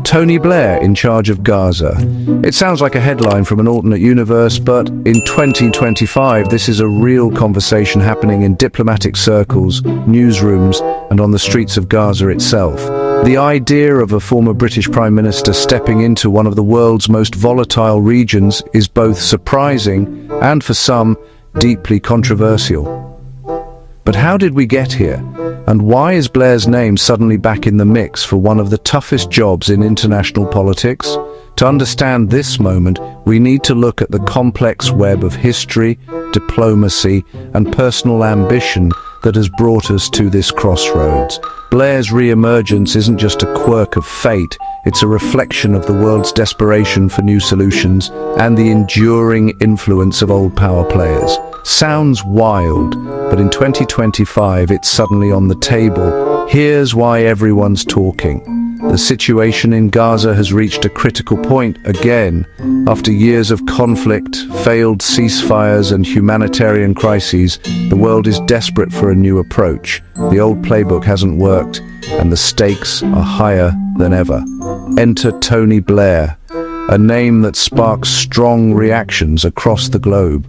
Tony Blair in charge of Gaza. It sounds like a headline from an alternate universe, but in 2025, this is a real conversation happening in diplomatic circles, newsrooms, and on the streets of Gaza itself. The idea of a former British Prime Minister stepping into one of the world's most volatile regions is both surprising and, for some, deeply controversial. But how did we get here? And why is Blair's name suddenly back in the mix for one of the toughest jobs in international politics? To understand this moment, we need to look at the complex web of history, diplomacy, and personal ambition that has brought us to this crossroads. Blair's re-emergence isn't just a quirk of fate, it's a reflection of the world's desperation for new solutions and the enduring influence of old power players. Sounds wild, but in 2025 it's suddenly on the table. Here's why everyone's talking. The situation in Gaza has reached a critical point again. After years of conflict, failed ceasefires and humanitarian crises, the world is desperate for a new approach. The old playbook hasn't worked, and the stakes are higher than ever. Enter Tony Blair, a name that sparks strong reactions across the globe.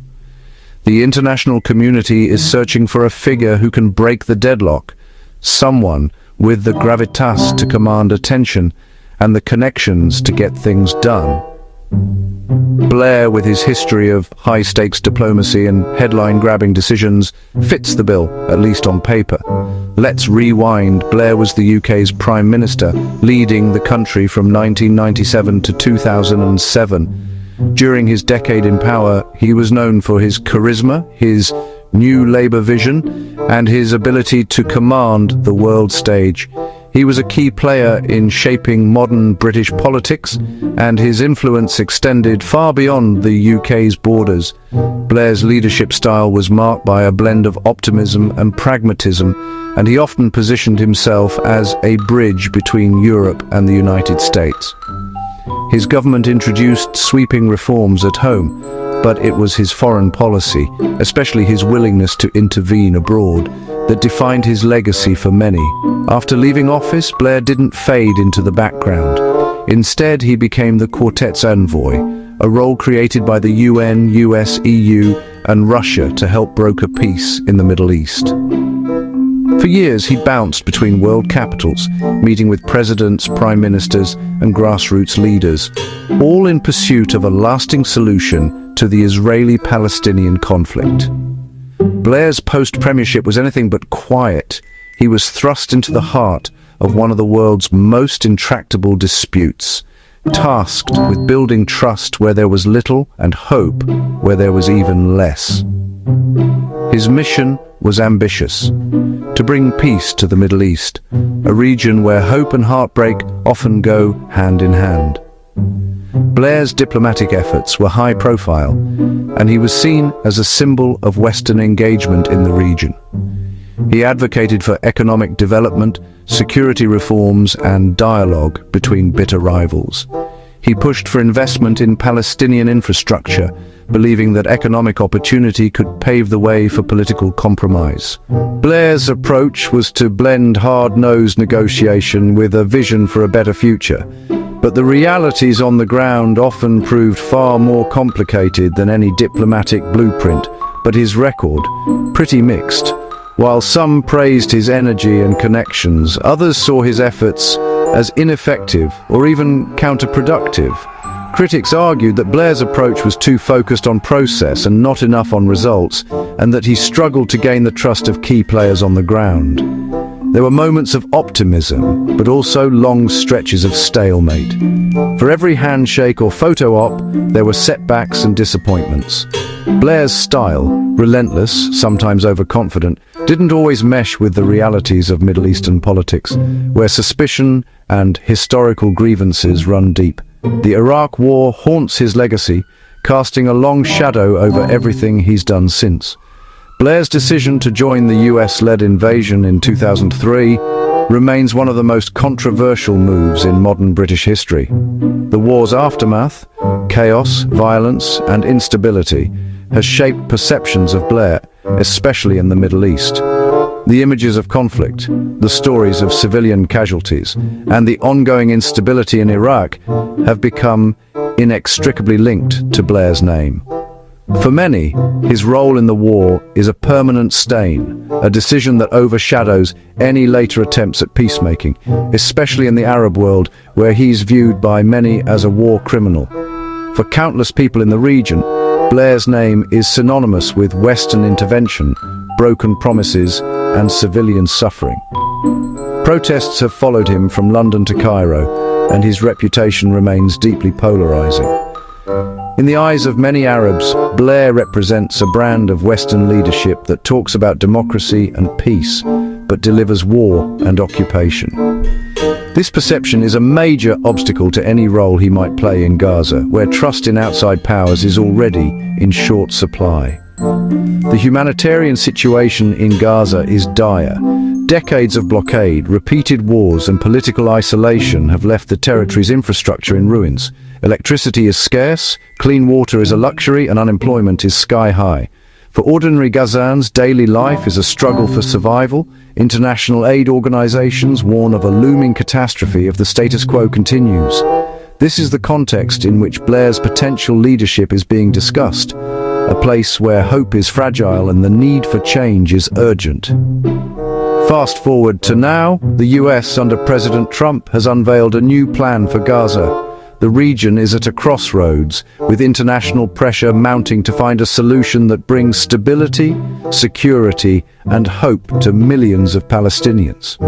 The international community is searching for a figure who can break the deadlock, someone with the gravitas to command attention and the connections to get things done. Blair, with his history of high-stakes diplomacy and headline-grabbing decisions, fits the bill, at least on paper. Let's rewind. Blair was the UK's Prime Minister, leading the country from 1997 to 2007. During his decade in power, he was known for his charisma, his new Labour vision, and his ability to command the world stage. He was a key player in shaping modern British politics, and his influence extended far beyond the UK's borders. Blair's leadership style was marked by a blend of optimism and pragmatism, and he often positioned himself as a bridge between Europe and the United States. His government introduced sweeping reforms at home, but it was his foreign policy, especially his willingness to intervene abroad, that defined his legacy for many. After leaving office, Blair didn't fade into the background. Instead, he became the Quartet's envoy, a role created by the UN, US, EU, and Russia to help broker peace in the Middle East. For years, he bounced between world capitals, meeting with presidents, prime ministers, and grassroots leaders, all in pursuit of a lasting solution to the Israeli-Palestinian conflict. Blair's post-premiership was anything but quiet. He was thrust into the heart of one of the world's most intractable disputes, tasked with building trust where there was little and hope where there was even less. His mission was ambitious: to bring peace to the Middle East, a region where hope and heartbreak often go hand in hand. Blair's diplomatic efforts were high profile, and he was seen as a symbol of Western engagement in the region. He advocated for economic development, security reforms, and dialogue between bitter rivals. He pushed for investment in Palestinian infrastructure, believing that economic opportunity could pave the way for political compromise. Blair's approach was to blend hard-nosed negotiation with a vision for a better future. But the realities on the ground often proved far more complicated than any diplomatic blueprint, but his record, pretty mixed. While some praised his energy and connections, others saw his efforts as ineffective or even counterproductive. Critics argued that Blair's approach was too focused on process and not enough on results, and that he struggled to gain the trust of key players on the ground. There were moments of optimism, but also long stretches of stalemate. For every handshake or photo op, there were setbacks and disappointments. Blair's style, relentless, sometimes overconfident, didn't always mesh with the realities of Middle Eastern politics, where suspicion and historical grievances run deep. The Iraq War haunts his legacy, casting a long shadow over everything he's done since. Blair's decision to join the US-led invasion in 2003 remains one of the most controversial moves in modern British history. The war's aftermath, chaos, violence, and instability has shaped perceptions of Blair, especially in the Middle East. The images of conflict, the stories of civilian casualties, and the ongoing instability in Iraq have become inextricably linked to Blair's name. For many, his role in the war is a permanent stain, a decision that overshadows any later attempts at peacemaking, especially in the Arab world, where he's viewed by many as a war criminal. For countless people in the region, Blair's name is synonymous with Western intervention, broken promises, and civilian suffering. Protests have followed him from London to Cairo, and his reputation remains deeply polarizing. In the eyes of many Arabs, Blair represents a brand of Western leadership that talks about democracy and peace, but delivers war and occupation. This perception is a major obstacle to any role he might play in Gaza, where trust in outside powers is already in short supply. The humanitarian situation in Gaza is dire. Decades of blockade, repeated wars, and political isolation have left the territory's infrastructure in ruins. Electricity is scarce, clean water is a luxury, and unemployment is sky high. For ordinary Gazans, daily life is a struggle for survival. International aid organizations warn of a looming catastrophe if the status quo continues. This is the context in which Blair's potential leadership is being discussed, a place where hope is fragile and the need for change is urgent. Fast forward to now, the US under President Trump has unveiled a new plan for Gaza. The region is at a crossroads, with international pressure mounting to find a solution that brings stability, security, and hope to millions of Palestinians.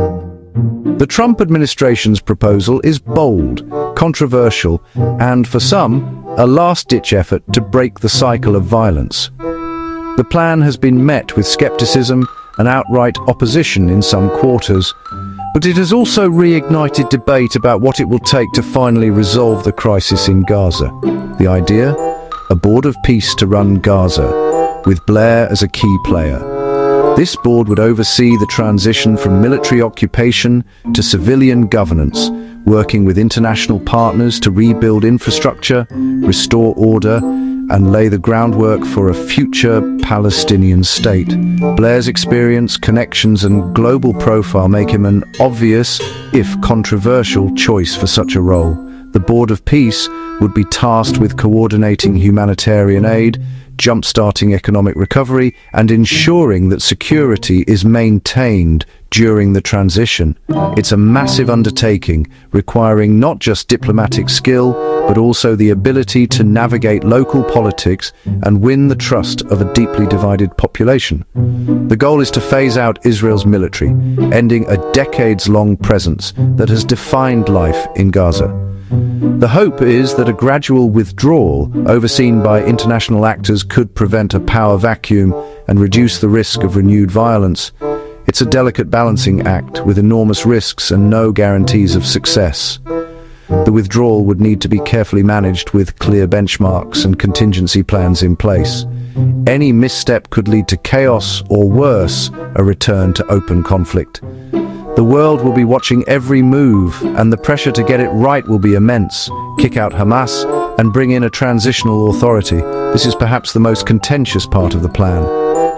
The Trump administration's proposal is bold, controversial, and for some, a last-ditch effort to break the cycle of violence. The plan has been met with skepticism and outright opposition in some quarters, but it has also reignited debate about what it will take to finally resolve the crisis in Gaza. The idea? A board of peace to run Gaza, with Blair as a key player. This board would oversee the transition from military occupation to civilian governance, working with international partners to rebuild infrastructure, restore order, and lay the groundwork for a future Palestinian state. Blair's experience, connections, and global profile make him an obvious, if controversial, choice for such a role. The Board of Peace would be tasked with coordinating humanitarian aid, jump-starting economic recovery, and ensuring that security is maintained during the transition. It's a massive undertaking, requiring not just diplomatic skill, but also the ability to navigate local politics and win the trust of a deeply divided population. The goal is to phase out Israel's military, ending a decades-long presence that has defined life in Gaza. The hope is that a gradual withdrawal, overseen by international actors, could prevent a power vacuum and reduce the risk of renewed violence. It's a delicate balancing act with enormous risks and no guarantees of success. The withdrawal would need to be carefully managed with clear benchmarks and contingency plans in place. Any misstep could lead to chaos or worse, a return to open conflict. The world will be watching every move, and the pressure to get it right will be immense. Kick out Hamas and bring in a transitional authority. This is perhaps the most contentious part of the plan.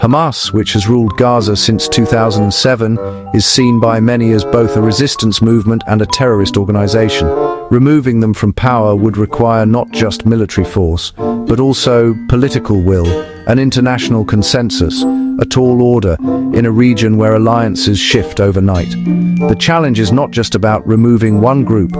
Hamas, which has ruled Gaza since 2007, is seen by many as both a resistance movement and a terrorist organization. Removing them from power would require not just military force, but also political will, an international consensus, a tall order in a region where alliances shift overnight. The challenge is not just about removing one group,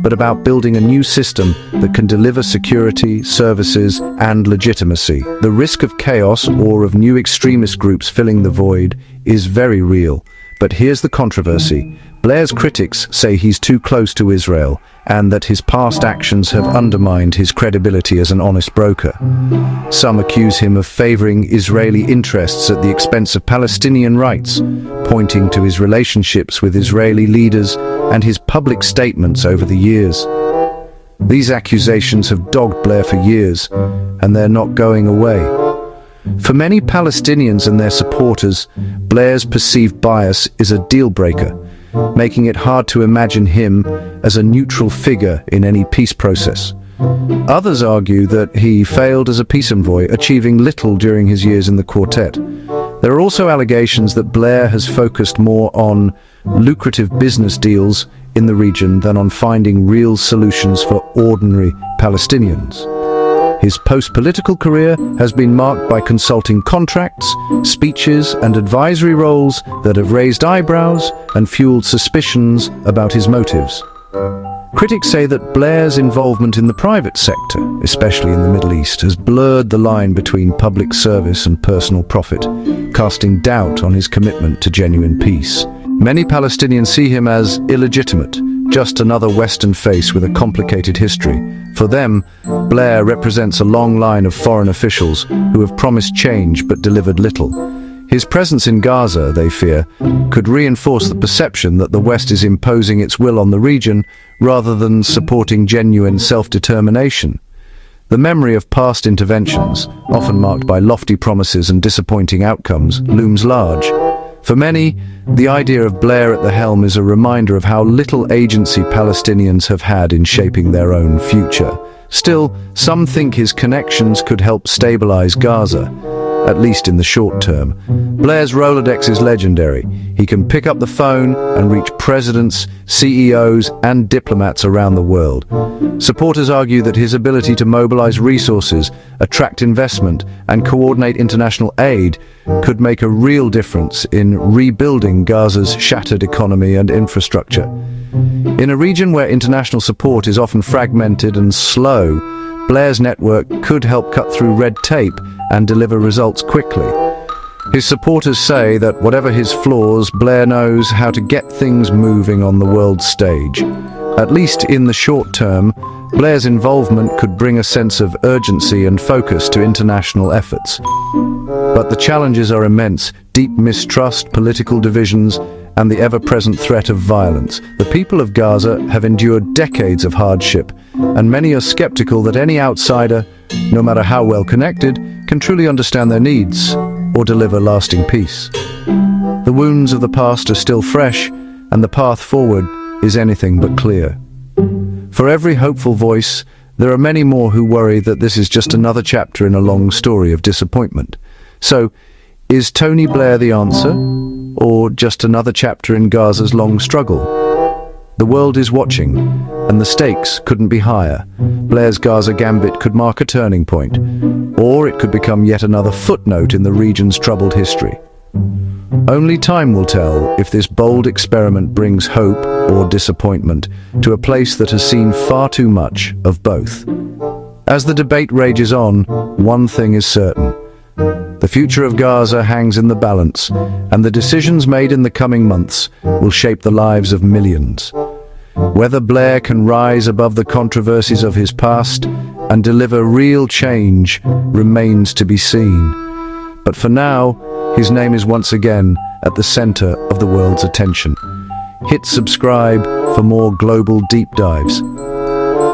but about building a new system that can deliver security, services, and legitimacy. The risk of chaos or of new extremist groups filling the void is very real. But here's the controversy. Blair's critics say he's too close to Israel and that his past actions have undermined his credibility as an honest broker. Some accuse him of favoring Israeli interests at the expense of Palestinian rights, pointing to his relationships with Israeli leaders and his public statements over the years. These accusations have dogged Blair for years, and they're not going away. For many Palestinians and their supporters, Blair's perceived bias is a deal-breaker, making it hard to imagine him as a neutral figure in any peace process. Others argue that he failed as a peace envoy, achieving little during his years in the quartet. There are also allegations that Blair has focused more on lucrative business deals in the region than on finding real solutions for ordinary Palestinians. His post-political career has been marked by consulting contracts, speeches, and advisory roles that have raised eyebrows and fueled suspicions about his motives. Critics say that Blair's involvement in the private sector, especially in the Middle East, has blurred the line between public service and personal profit, casting doubt on his commitment to genuine peace. Many Palestinians see him as illegitimate, just another Western face with a complicated history. For them, Blair represents a long line of foreign officials who have promised change but delivered little. His presence in Gaza, they fear, could reinforce the perception that the West is imposing its will on the region rather than supporting genuine self-determination. The memory of past interventions, often marked by lofty promises and disappointing outcomes, looms large. For many, the idea of Blair at the helm is a reminder of how little agency Palestinians have had in shaping their own future. Still, some think his connections could help stabilize Gaza, at least in the short term. Blair's Rolodex is legendary. He can pick up the phone and reach presidents, CEOs, and diplomats around the world. Supporters argue that his ability to mobilize resources, attract investment, and coordinate international aid could make a real difference in rebuilding Gaza's shattered economy and infrastructure. In a region where international support is often fragmented and slow, Blair's network could help cut through red tape and deliver results quickly. His supporters say that whatever his flaws, Blair knows how to get things moving on the world stage. At least in the short term, Blair's involvement could bring a sense of urgency and focus to international efforts. But the challenges are immense: deep mistrust, political divisions, and the ever-present threat of violence. The people of Gaza have endured decades of hardship, and many are skeptical that any outsider, no matter how well connected, can truly understand their needs or deliver lasting peace. The wounds of the past are still fresh, and the path forward is anything but clear. For every hopeful voice, there are many more who worry that this is just another chapter in a long story of disappointment. So, is Tony Blair the answer, or just another chapter in Gaza's long struggle? The world is watching, and the stakes couldn't be higher. Blair's Gaza gambit could mark a turning point, or it could become yet another footnote in the region's troubled history. Only time will tell if this bold experiment brings hope or disappointment to a place that has seen far too much of both. As the debate rages on, one thing is certain: the future of Gaza hangs in the balance, and the decisions made in the coming months will shape the lives of millions. Whether Blair can rise above the controversies of his past and deliver real change remains to be seen. But for now, his name is once again at the center of the world's attention. Hit subscribe for more global deep dives.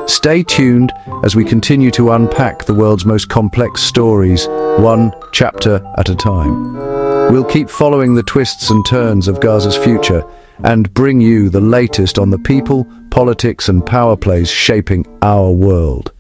Stay tuned as we continue to unpack the world's most complex stories, one chapter at a time. We'll keep following the twists and turns of Gaza's future and bring you the latest on the people, politics, and power plays shaping our world.